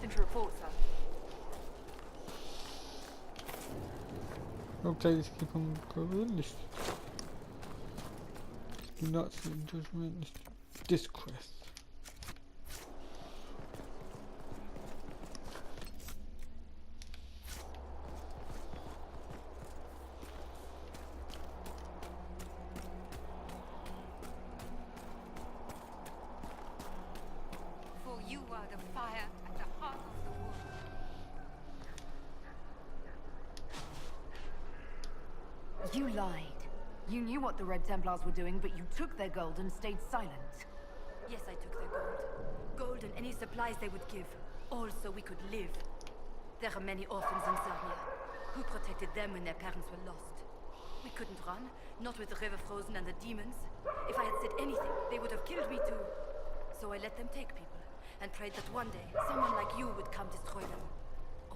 Nothing to report, sir. Okay, let's keep on going. Let's do not see judgment. Let's do this quest. For you are the fire at the heart of the world. You lied. You knew what the Red Templars were doing, but you took their gold and stayed silent. Yes, I took their gold. Gold and any supplies they would give. All so we could live. There are many orphans in Sarnia. Who protected them when their parents were lost? We couldn't run, not with the river frozen and the demons. If I had said anything, they would have killed me too. So I let them take people, and prayed that one day, someone like you would come destroy them.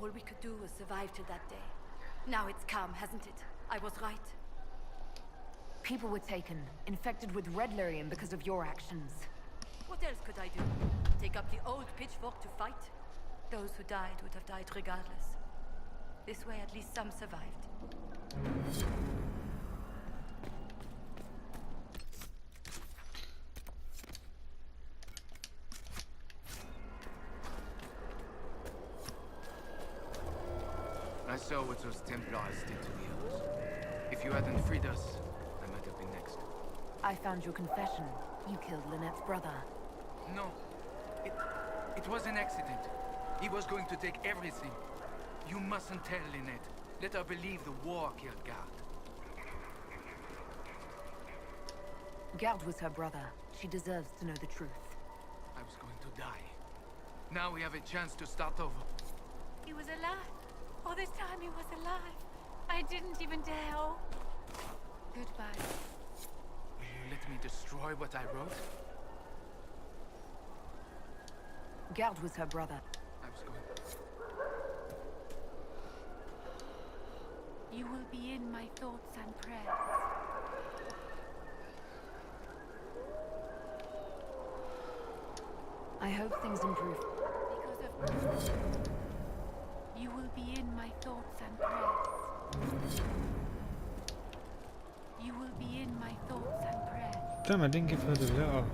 All we could do was survive till that day. Now it's calm, hasn't it? I was right. People were taken, infected with red lyrium because of your actions. What else could I do? Take up the old pitchfork to fight? Those who died would have died regardless. This way at least some survived. I saw what those Templars did to the others. If you hadn't freed us, I might have been next. I found your confession. You killed Lynette's brother. No. It was an accident. He was going to take everything. You mustn't tell Lynette. Let her believe the war killed Gard. Gard was her brother. She deserves to know the truth. I was going to die. Now we have a chance to start over. He was alive. All this time he was alive. I didn't even dare. Oh. Goodbye. Will you let me destroy what I wrote? Gard was her brother. I was going... You will be in my thoughts and prayers. I hope things improve. Because of... You will be in my thoughts and prayers. You will be in my thoughts and prayers. Damn, I didn't give her the letter.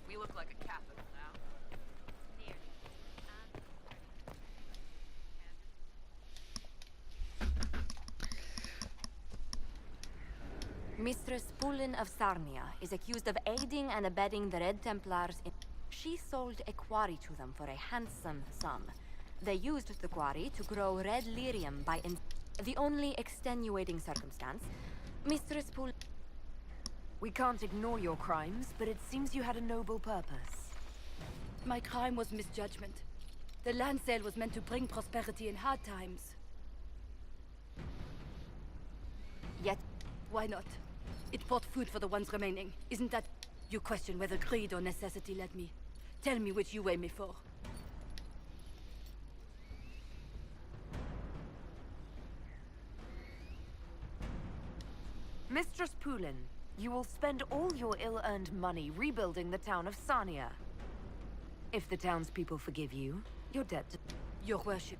We look like a capital now. Mistress Pulin of Sarnia is accused of aiding and abetting the Red Templars in... She sold a quarry to them for a handsome sum. They used the quarry to grow red lyrium by... The only extenuating circumstance, Mistress Pulin... We can't ignore your crimes, but it seems you had a noble purpose. My crime was misjudgment. The land sale was meant to bring prosperity in hard times. Yet... Why not? It brought food for the ones remaining. Isn't that... You question whether greed or necessity led me. Tell me which you weigh me for. Mistress Poulin, you will spend all your ill-earned money rebuilding the town of Sarnia. If the townspeople forgive you, your debt to... Your worship.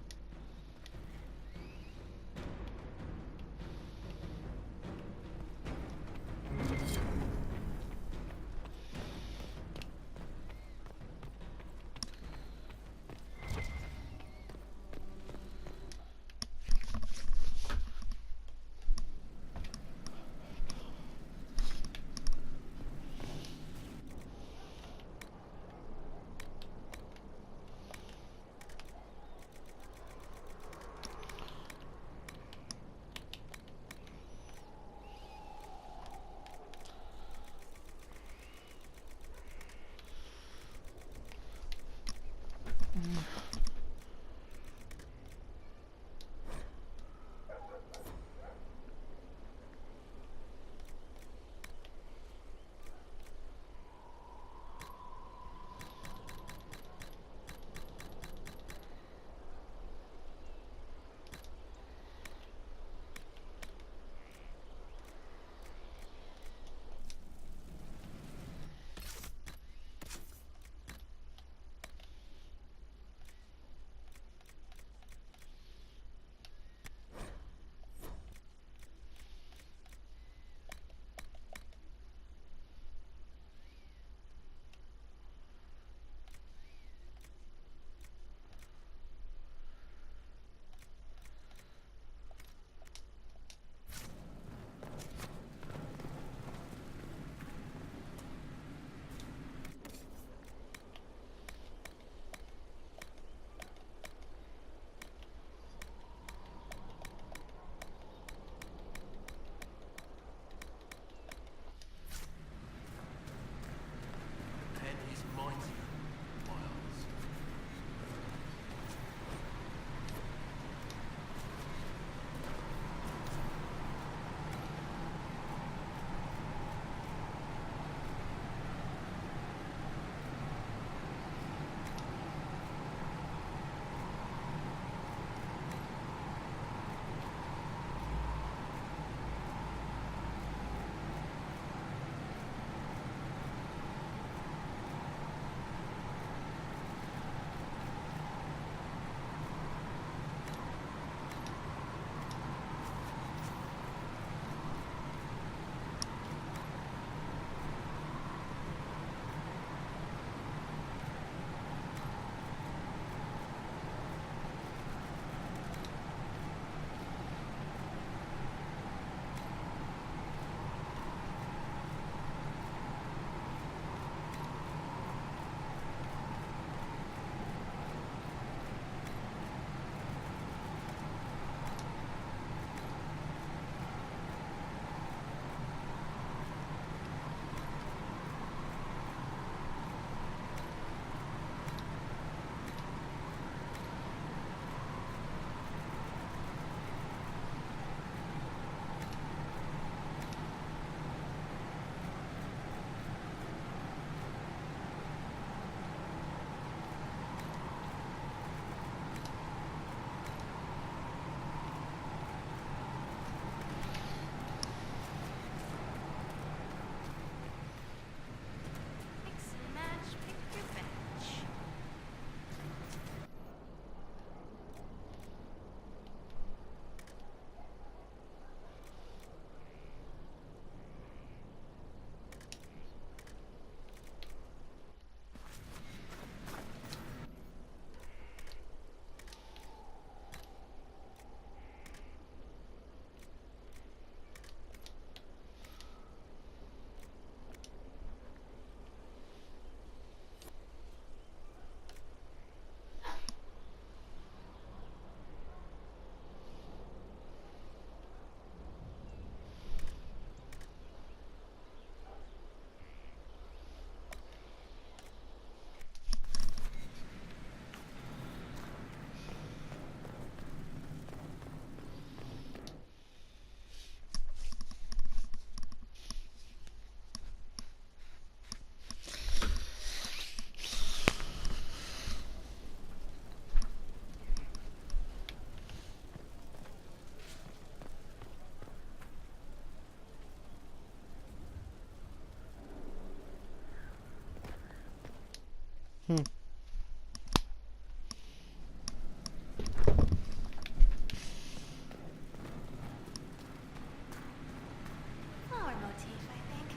Flower motif, I think.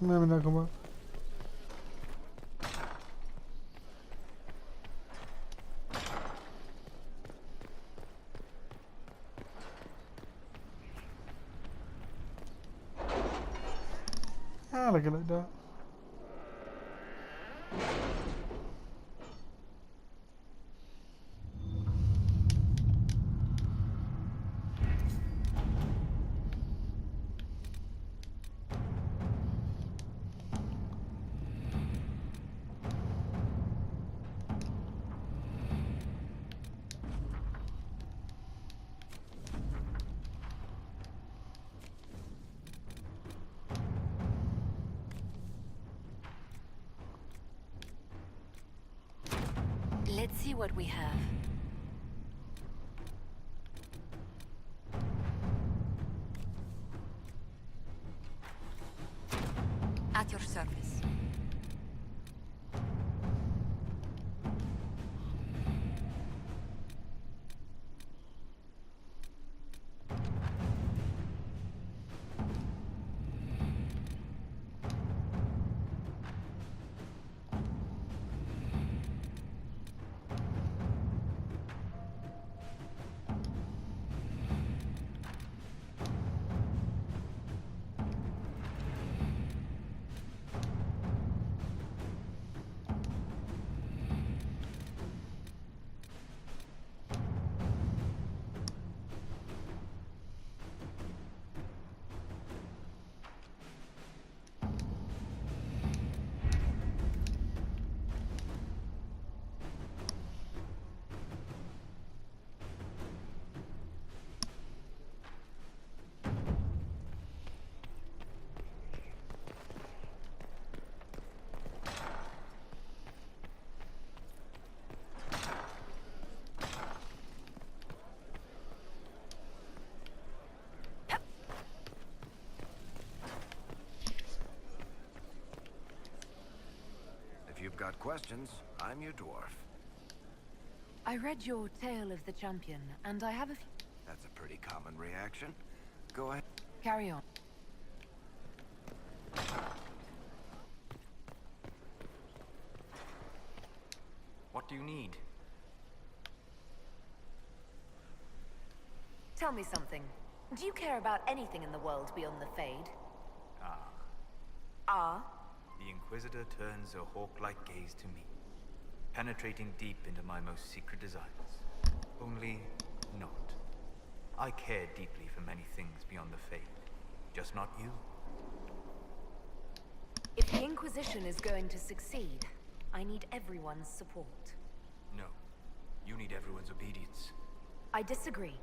Même d'accord. I like it like that. Let's see what we have. At your service. If you've got questions, I'm your dwarf. I read your Tale of the Champion, and I have a few... That's a pretty common reaction. Go ahead. Carry on. What do you need? Tell me something. Do you care about anything in the world beyond the Fade? Ah? The Inquisitor turns a hawk-like gaze to me, penetrating deep into my most secret desires. Only not. I care deeply for many things beyond the faith. Just not you. If the Inquisition is going to succeed, I need everyone's support. No. You need everyone's obedience. I disagree.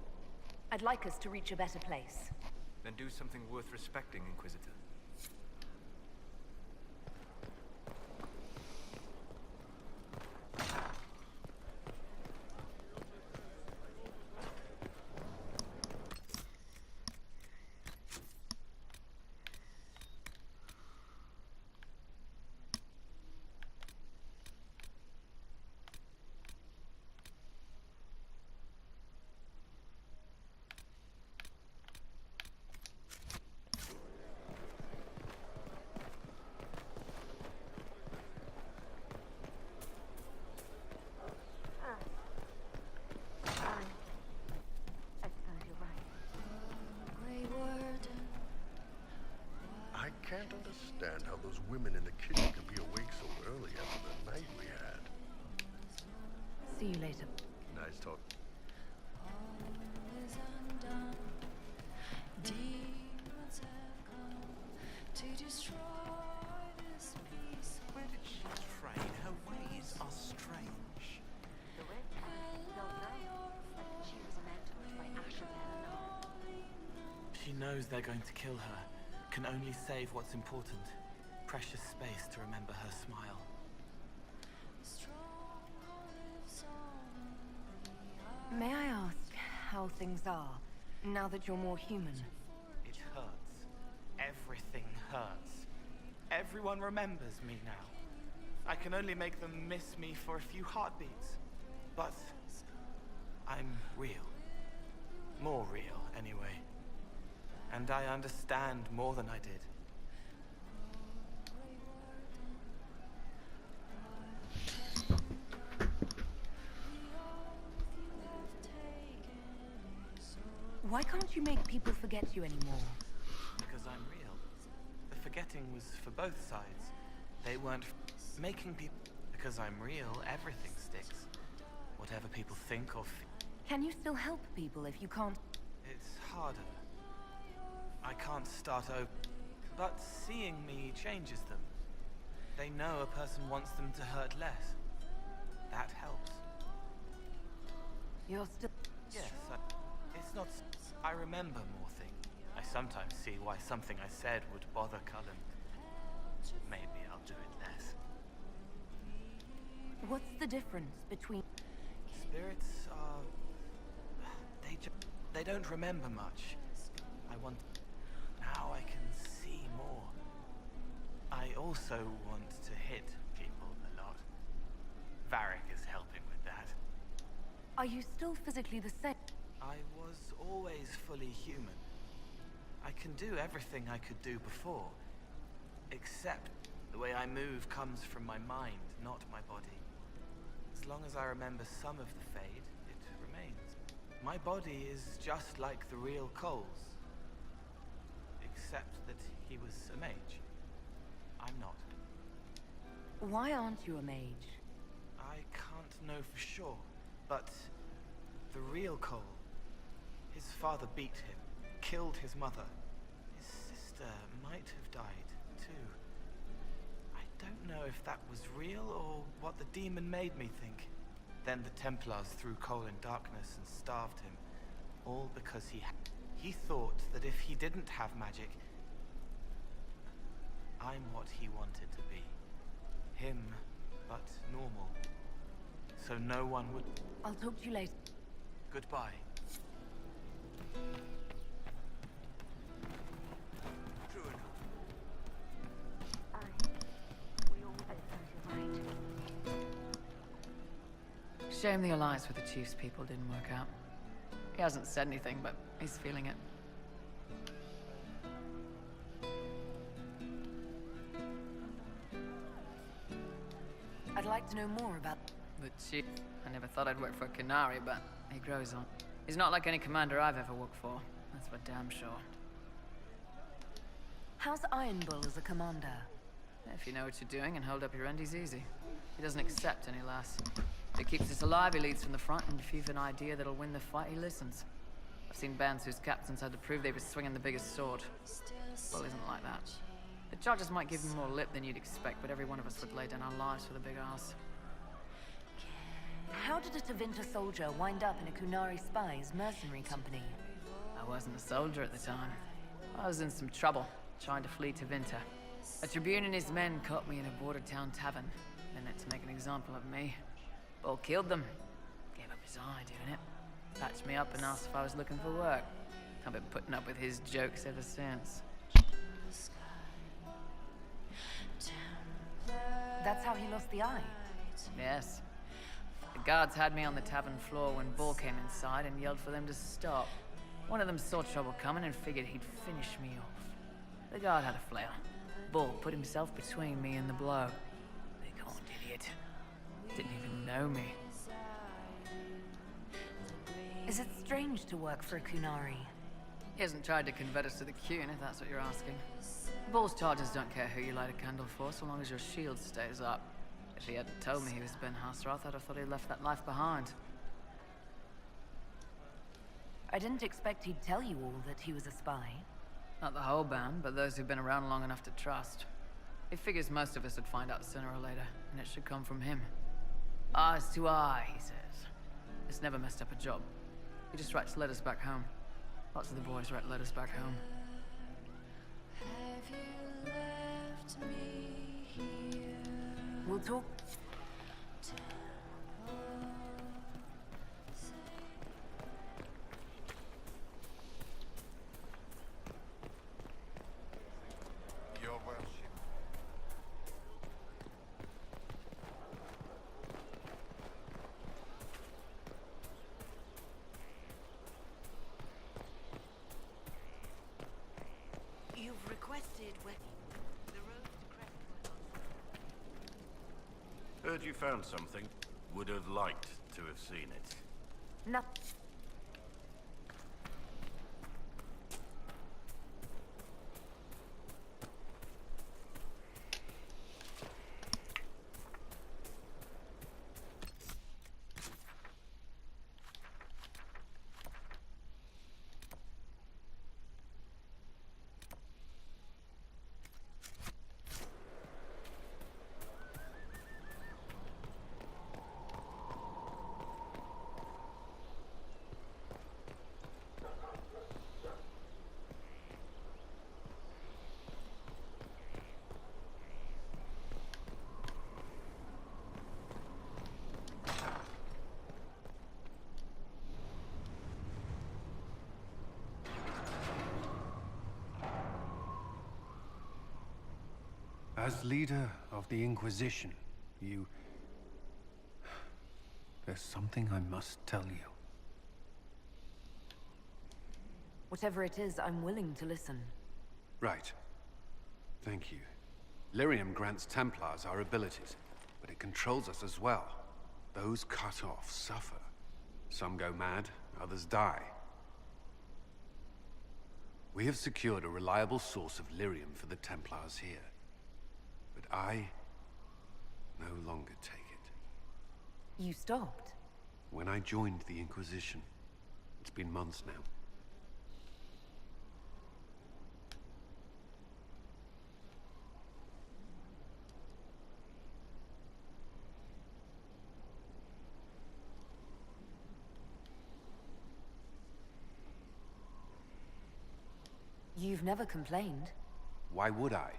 I'd like us to reach a better place. Then do something worth respecting, Inquisitor. I can't understand how those women in the kitchen could be awake so early after the night we had. See you later. Nice talk. Where did she train? Her ways are strange. The Red don't know that she was mentored by Asher. She knows they're going to kill her. Can only save what's important. Precious space to remember her smile. May I ask how things are, now that you're more human? It hurts. Everything hurts. Everyone remembers me now. I can only make them miss me for a few heartbeats. But I'm real. More real, anyway. And I understand more than I did. Why can't you make people forget you anymore? Because I'm real. The forgetting was for both sides. They weren't making people... Because I'm real, everything sticks. Whatever people think or feel. Can you still help people if you can't? It's harder. I can't start over. But seeing me changes them. They know a person wants them to hurt less. That helps. You're still... Yes, it's not... I remember more things. I sometimes see why something I said would bother Cullen. Maybe I'll do it less. What's the difference between... Spirits are... They don't remember much. I want... Now I can see more. I also want to hit people a lot. Varric is helping with that. Are you still physically the same? I was always fully human. I can do everything I could do before. Except the way I move comes from my mind, not my body. As long as I remember some of the Fade, it remains. My body is just like the real Cole's. Except that he was a mage. I'm not. Why aren't you a mage? I can't know for sure, but the real Cole, his father beat him, killed his mother. His sister might have died, too. I don't know if that was real or what the demon made me think. Then the Templars threw Cole in darkness and starved him, all because he thought that if he didn't have magic, I'm what he wanted to be. Him, but normal. So no one would... I'll talk to you later. Goodbye. Shame the alliance with the Chief's people didn't work out. He hasn't said anything, but he's feeling it. I'd like to know more about... The Chief. I never thought I'd work for a Canary, but he grows on. He's not like any commander I've ever worked for. That's for damn sure. How's Iron Bull as a commander? If you know what you're doing and hold up your end, he's easy. He doesn't accept any less. If he keeps us alive, he leads from the front, and if you've an idea that'll win the fight, he listens. I've seen bands whose captains had to prove they were swinging the biggest sword. Bull isn't like that. The charges might give him more lip than you'd expect, but every one of us would lay down our lives for the big ass. How did a Tevinter soldier wind up in a Kunari spy's mercenary company? I wasn't a soldier at the time. I was in some trouble, trying to flee Tevinter. A tribune and his men caught me in a border town tavern. They meant to make an example of me. Bull killed them. Gave up his eye doing it. Patched me up and asked if I was looking for work. I've been putting up with his jokes ever since. That's how he lost the eye? Yes. The guards had me on the tavern floor when Bull came inside and yelled for them to stop. One of them saw trouble coming and figured he'd finish me off. The guard had a flail. Bull put himself between me and the blow. Big-horned idiot. Didn't even know me. Is it strange to work for a Kunari? He hasn't tried to convert us to the Qun, if that's what you're asking. Bull's charges don't care who you light a candle for, so long as your shield stays up. If he hadn't told me he was Ben Hasrath, I'd have thought he'd left that life behind. I didn't expect he'd tell you all that he was a spy. Not the whole band, but those who've been around long enough to trust. He figures most of us would find out sooner or later, and it should come from him. Eyes to eye, he says. It's never messed up a job. He just writes letters back home. Lots of the boys write letters back home. We'll talk. Your worship. You've requested what? The road to Crestwood. Heard you found something. Would have liked to have seen it. No. As leader of the Inquisition, you... There's something I must tell you. Whatever it is, I'm willing to listen. Right. Thank you. Lyrium grants Templars our abilities, but it controls us as well. Those cut off suffer. Some go mad, others die. We have secured a reliable source of Lyrium for the Templars here. But I no longer take it. You stopped? When I joined the Inquisition. It's been months now. You've never complained. Why would I?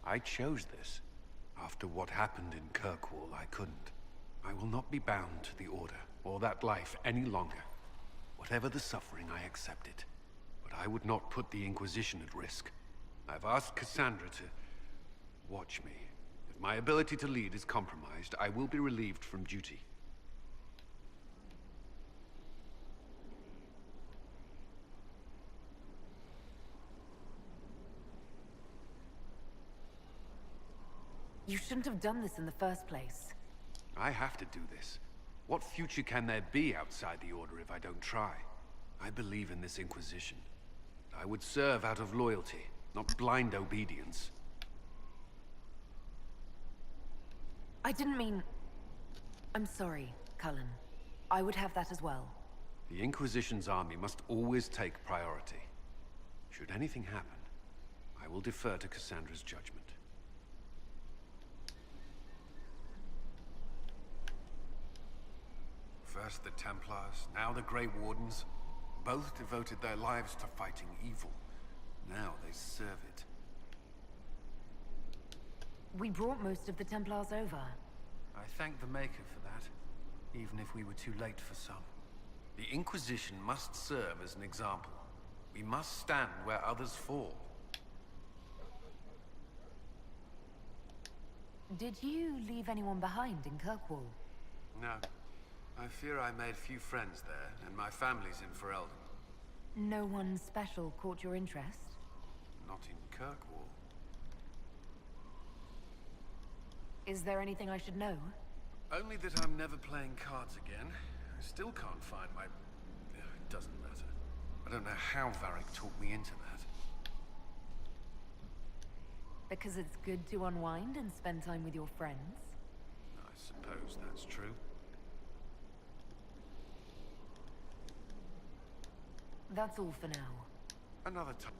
I chose this. After what happened in Kirkwall, I couldn't. I will not be bound to the Order, or that life any longer. Whatever the suffering, I accept it. But I would not put the Inquisition at risk. I've asked Cassandra to watch me. If my ability to lead is compromised, I will be relieved from duty. You shouldn't have done this in the first place. I have to do this. What future can there be outside the Order if I don't try? I believe in this Inquisition. I would serve out of loyalty, not blind obedience. I didn't mean... I'm sorry, Cullen. I would have that as well. The Inquisition's army must always take priority. Should anything happen, I will defer to Cassandra's judgment. First the Templars, now the Grey Wardens. Both devoted their lives to fighting evil. Now they serve it. We brought most of the Templars over. I thank the Maker for that, even if we were too late for some. The Inquisition must serve as an example. We must stand where others fall. Did you leave anyone behind in Kirkwall? No. I fear I made few friends there, and my family's in Ferelden. No one special caught your interest? Not in Kirkwall. Is there anything I should know? Only that I'm never playing cards again. I still can't find my... It doesn't matter. I don't know how Varric talked me into that. Because it's good to unwind and spend time with your friends? I suppose that's true. That's all for now. Another time.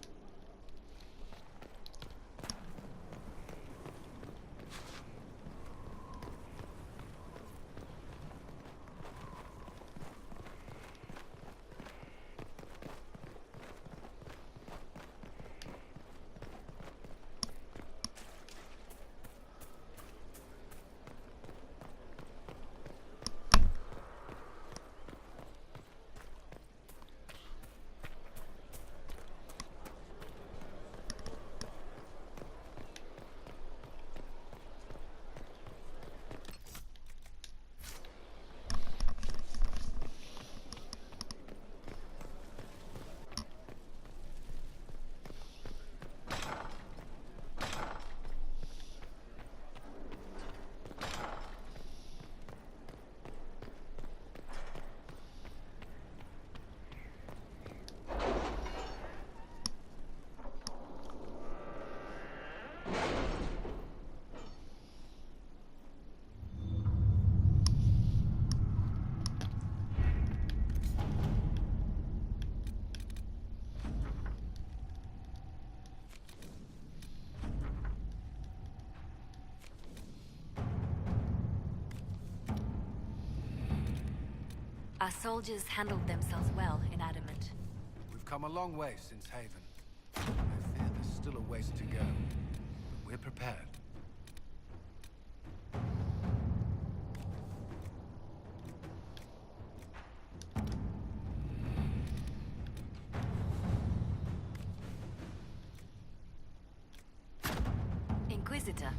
Our soldiers handled themselves well in Adamant. We've come a long way since Haven. I fear there's still a ways to go, but we're prepared. Inquisitor,